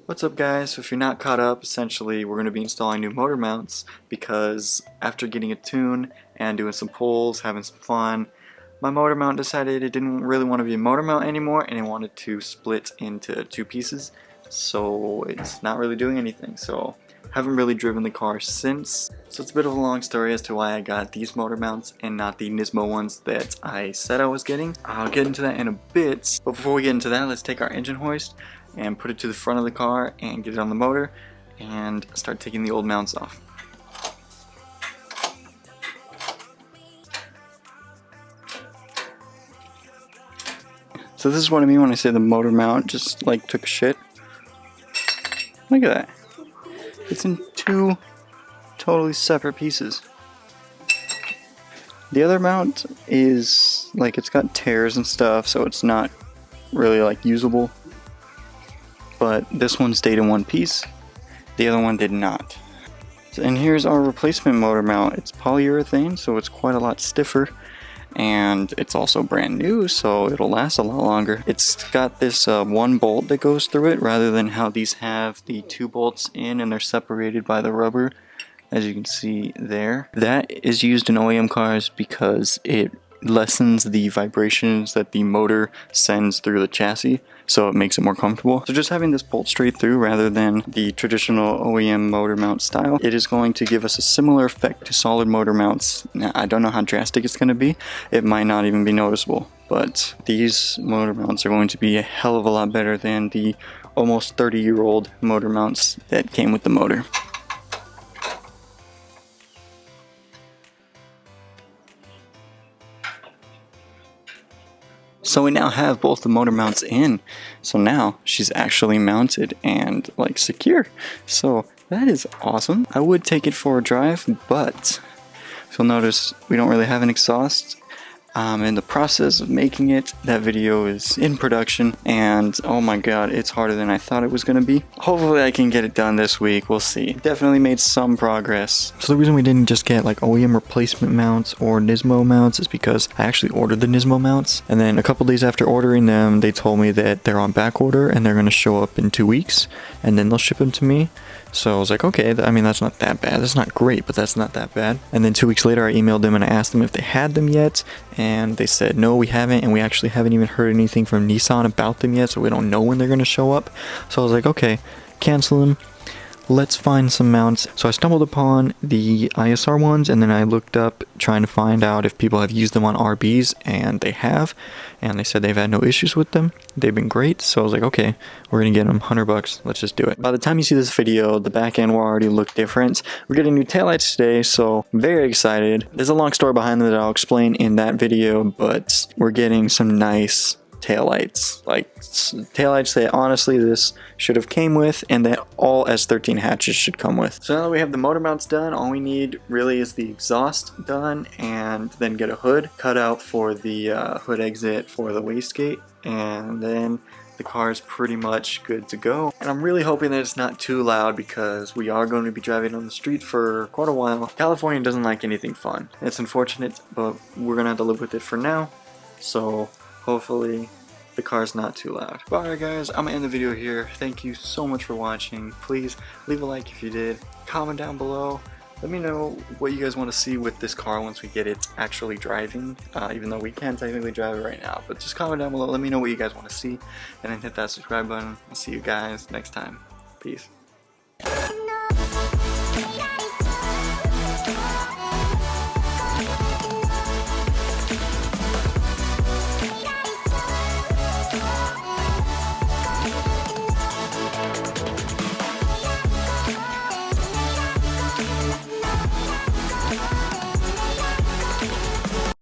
What's up guys? So if you're not caught up, essentially we're going to be installing new motor mounts because after getting a tune and doing some pulls, having some fun, my motor mount decided it didn't really want to be a motor mount anymore and it wanted to split into two pieces. So it's not really doing anything. So haven't really driven the car since. So it's a bit of a long story as to why I got these motor mounts and not the Nismo ones that I said I was getting. I'll get into that in a bit, but before we get into that, let's take our engine hoist and put it to the front of the car and get it on the motor and start taking the old mounts off. So this is what I mean when I say the motor mount just like took a shit. Look at that. It's in two totally separate pieces. The other mount is like, it's got tears and stuff, so it's not really like usable. But this one stayed in one piece, the other one did not. And here's our replacement motor mount. It's polyurethane, so it's quite a lot stiffer, and it's also brand new, so it'll last a lot longer. It's got this one bolt that goes through it rather than how these have the two bolts in and they're separated by the rubber, as you can see there. That is used in OEM cars because it lessens the vibrations that the motor sends through the chassis, so it makes it more comfortable. So just having this bolt straight through rather than the traditional OEM motor mount style, it is going to give us a similar effect to solid motor mounts. Now, I don't know how drastic it's going to be. It might not even be noticeable, but these motor mounts are going to be a hell of a lot better than the almost 30-year-old motor mounts that came with the motor. So we now have both the motor mounts in, so now she's actually mounted and like secure. So that is awesome. I would take it for a drive, but if you'll notice, we don't really have an exhaust. In the process of making it, that video is in production, and oh my god, it's harder than I thought it was going to be. Hopefully I can get it done this week, we'll see. Definitely made some progress. So the reason we didn't just get like OEM replacement mounts or Nismo mounts is because I actually ordered the Nismo mounts, and then a couple days after ordering them, they told me that they're on back order and they're going to show up in 2 weeks, and then they'll ship them to me. So I was like, okay, I mean, that's not that bad. That's not great, but that's not that bad. And then 2 weeks later, I emailed them and I asked them if they had them yet. And they said, no, we haven't. And we actually haven't even heard anything from Nissan about them yet. So we don't know when they're going to show up. So I was like, okay, cancel them. Let's find some mounts. So I stumbled upon the ISR ones, and then I looked up trying to find out if people have used them on RBs, and they have, and they said they've had no issues with them. They've been great. So I was like, okay, we're gonna get them $100. Let's just do it. By the time you see this video, the back end will already look different. We're getting new taillights today, so I'm very excited. There's a long story behind them that I'll explain in that video, but we're getting some nice taillights, like taillights that honestly this should have came with and that all S13 hatches should come with. So now that we have the motor mounts done, all we need really is the exhaust done, and then get a hood cut out for the hood exit for the wastegate, and then the car is pretty much good to go. And I'm really hoping that it's not too loud because we are going to be driving on the street for quite a while. California doesn't like anything fun. It's unfortunate, but we're gonna have to live with it for now. So hopefully the car's not too loud. But alright guys, I'm gonna end the video here. Thank you so much for watching. Please leave a like if you did. Comment down below. Let me know what you guys want to see with this car once we get it actually driving. Even though we can't technically drive it right now. But just comment down below. Let me know what you guys want to see. And then hit that subscribe button. I'll see you guys next time. Peace.